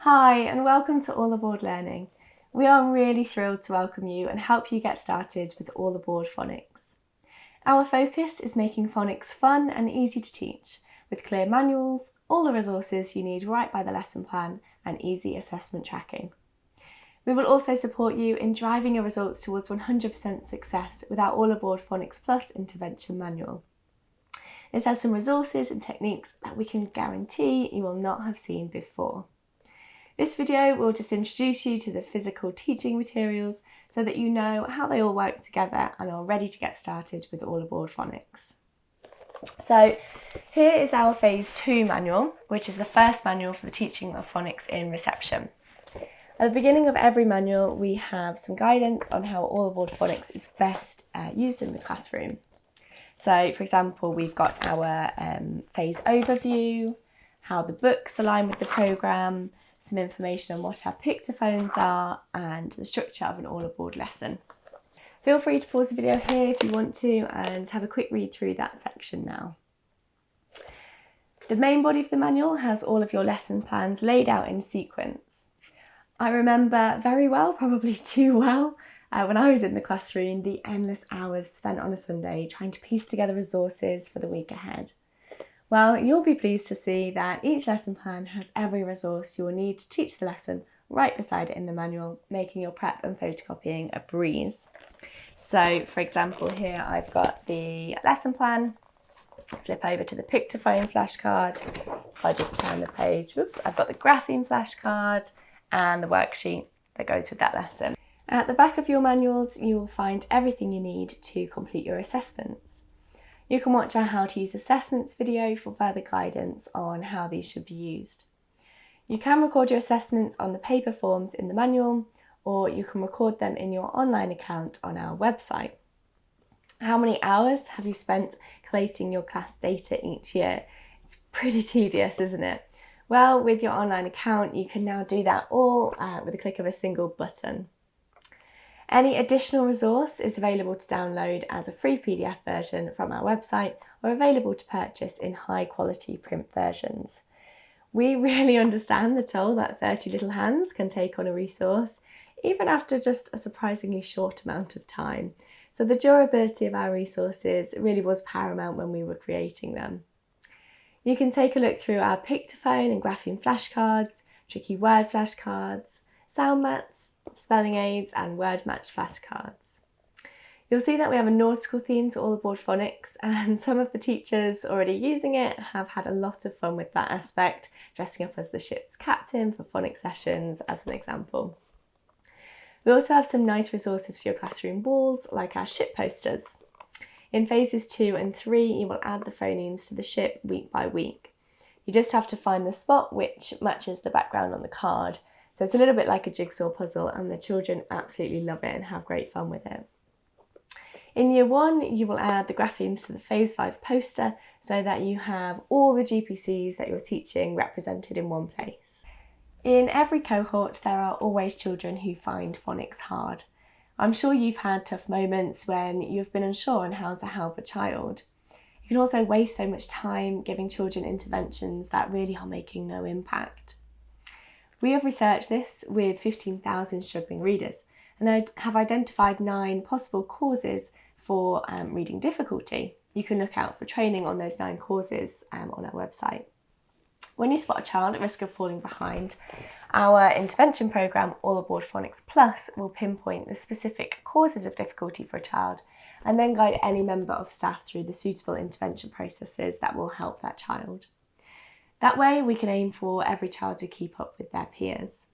Hi and welcome to All Aboard Learning. We are really thrilled to welcome you and help you get started with All Aboard Phonics. Our focus is making phonics fun and easy to teach, with clear manuals, all the resources you need right by the lesson plan, and easy assessment tracking. We will also support you in driving your results towards 100% success with our All Aboard Phonics Plus intervention manual. This has some resources and techniques that we can guarantee you will not have seen before. This video will just introduce you to the physical teaching materials so that you know how they all work together and are ready to get started with All Aboard Phonics. So here is our Phase 2 manual, which is the first manual for the teaching of phonics in reception. At the beginning of every manual, we have some guidance on how All Aboard Phonics is best used in the classroom. So for example, we've got our phase overview, how the books align with the programme, some information on what our pictophones are, and the structure of an All Aboard lesson. Feel free to pause the video here if you want to and have a quick read through that section now. The main body of the manual has all of your lesson plans laid out in sequence. I remember very well, probably too well, when I was in the classroom, the endless hours spent on a Sunday trying to piece together resources for the week ahead. Well, you'll be pleased to see that each lesson plan has every resource you will need to teach the lesson right beside it in the manual, making your prep and photocopying a breeze. So, for example, here I've got the lesson plan. Flip over to the pictophone flashcard. If I just turn the page, I've got the grapheme flashcard and the worksheet that goes with that lesson. At the back of your manuals, you will find everything you need to complete your assessments. You can watch our How to Use Assessments video for further guidance on how these should be used. You can record your assessments on the paper forms in the manual, or you can record them in your online account on our website. How many hours have you spent collating your class data each year? It's pretty tedious, isn't it? Well, with your online account, you can now do that all with a click of a single button. Any additional resource is available to download as a free PDF version from our website or available to purchase in high quality print versions. We really understand the toll that 30 little hands can take on a resource, even after just a surprisingly short amount of time. So the durability of our resources really was paramount when we were creating them. You can take a look through our pictophone and grapheme flashcards, tricky word flashcards, sound mats, spelling aids and word match flashcards. You'll see that we have a nautical theme to All Aboard Phonics, and some of the teachers already using it have had a lot of fun with that aspect, dressing up as the ship's captain for phonics sessions as an example. We also have some nice resources for your classroom walls, like our ship posters. In phases 2 and 3, you will add the phonemes to the ship week by week. You just have to find the spot which matches the background on the card. So it's a little bit like a jigsaw puzzle, and the children absolutely love it and have great fun with it. In year 1, you will add the graphemes to the phase 5 poster so that you have all the GPCs that you're teaching represented in one place. In every cohort, there are always children who find phonics hard. I'm sure you've had tough moments when you've been unsure on how to help a child. You can also waste so much time giving children interventions that really are making no impact. We have researched this with 15,000 struggling readers and have identified 9 possible causes for reading difficulty. You can look out for training on those 9 causes on our website. When you spot a child at risk of falling behind, our intervention programme, All Aboard Phonics Plus, will pinpoint the specific causes of difficulty for a child and then guide any member of staff through the suitable intervention processes that will help that child. That way we can aim for every child to keep up with their peers.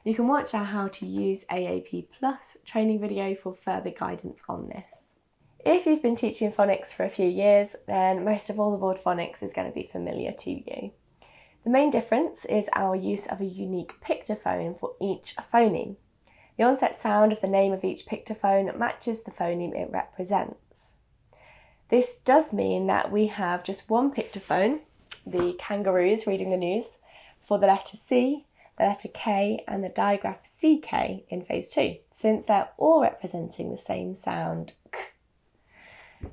You can watch our How to Use AAP Plus training video for further guidance on this. If you've been teaching phonics for a few years, then most of All Aboard Phonics is going to be familiar to you. The main difference is our use of a unique pictophone for each phoneme. The onset sound of the name of each pictophone matches the phoneme it represents. This does mean that we have just one pictophone, the kangaroos reading the news, for the letter C, the letter K and the digraph CK in phase 2, since they're all representing the same sound.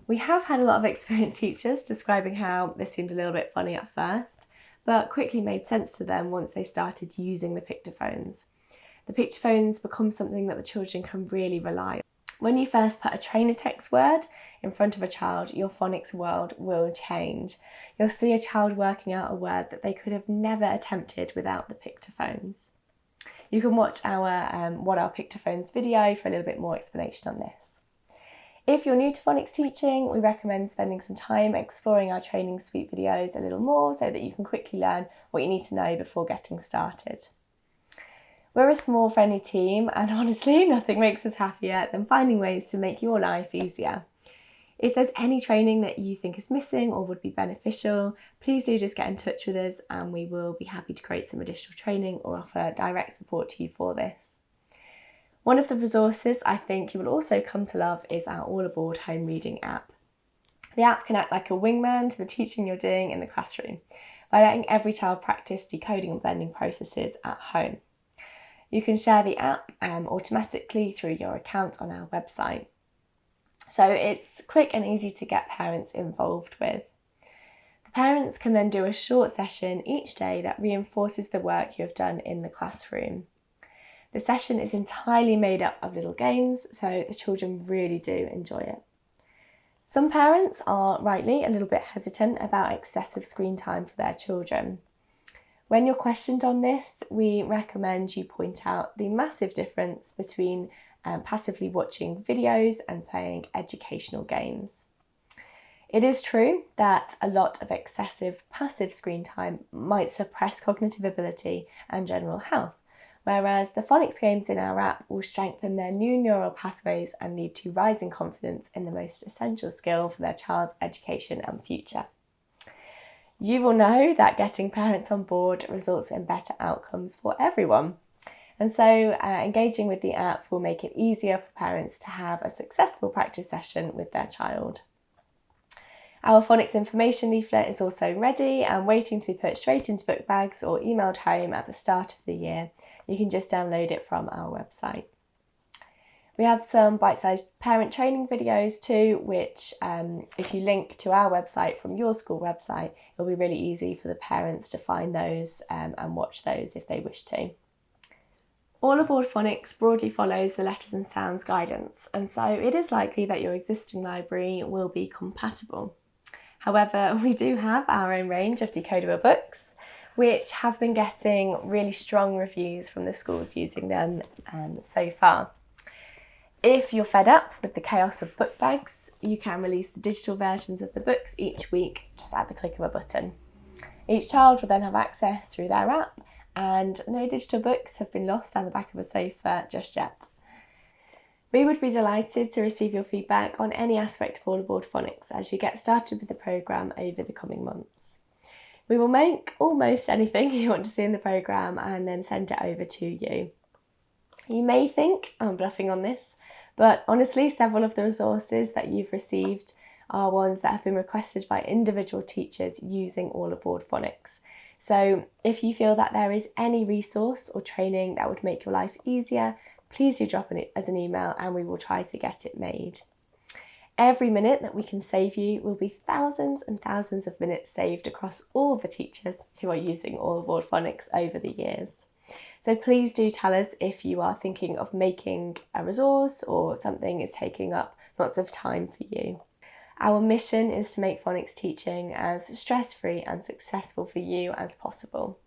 We have had a lot of experienced teachers describing how this seemed a little bit funny at first, but quickly made sense to them once they started using the pictophones. The pictophones become something that the children can really rely on. When you first put a trainer text word in front of a child, your phonics world will change. You'll see a child working out a word that they could have never attempted without the pictophones. You can watch our What Are Pictophones video for a little bit more explanation on this. If you're new to phonics teaching, we recommend spending some time exploring our training suite videos a little more so that you can quickly learn what you need to know before getting started. We're a small, friendly team, and honestly, nothing makes us happier than finding ways to make your life easier. If there's any training that you think is missing or would be beneficial, please do just get in touch with us and we will be happy to create some additional training or offer direct support to you for this. One of the resources I think you will also come to love is our All Aboard home reading app. The app can act like a wingman to the teaching you're doing in the classroom by letting every child practice decoding and blending processes at home. You can share the app automatically through your account on our website. So it's quick and easy to get parents involved with. The parents can then do a short session each day that reinforces the work you have done in the classroom. The session is entirely made up of little games, so the children really do enjoy it. Some parents are rightly a little bit hesitant about excessive screen time for their children. When you're questioned on this, we recommend you point out the massive difference between passively watching videos and playing educational games. It is true that a lot of excessive passive screen time might suppress cognitive ability and general health, whereas the phonics games in our app will strengthen their new neural pathways and lead to rising confidence in the most essential skill for their child's education and future. You will know that getting parents on board results in better outcomes for everyone. And so engaging with the app will make it easier for parents to have a successful practice session with their child. Our Phonics Information leaflet is also ready and waiting to be put straight into book bags or emailed home at the start of the year. You can just download it from our website. We have some bite-sized parent training videos too, which if you link to our website from your school website, it'll be really easy for the parents to find those and watch those if they wish to. All Aboard Phonics broadly follows the letters and sounds guidance, and so it is likely that your existing library will be compatible. However, we do have our own range of decodable books, which have been getting really strong reviews from the schools using them so far. If you're fed up with the chaos of book bags, you can release the digital versions of the books each week just at the click of a button. Each child will then have access through their app, and no digital books have been lost down the back of a sofa just yet. We would be delighted to receive your feedback on any aspect of All Aboard Phonics as you get started with the programme over the coming months. We will make almost anything you want to see in the programme and then send it over to you. You may think I'm bluffing on this, but honestly, several of the resources that you've received are ones that have been requested by individual teachers using All Aboard Phonics. So if you feel that there is any resource or training that would make your life easier, please do drop it as an email and we will try to get it made. Every minute that we can save you will be thousands and thousands of minutes saved across all the teachers who are using All Aboard Phonics over the years. So please do tell us if you are thinking of making a resource or something is taking up lots of time for you. Our mission is to make phonics teaching as stress-free and successful for you as possible.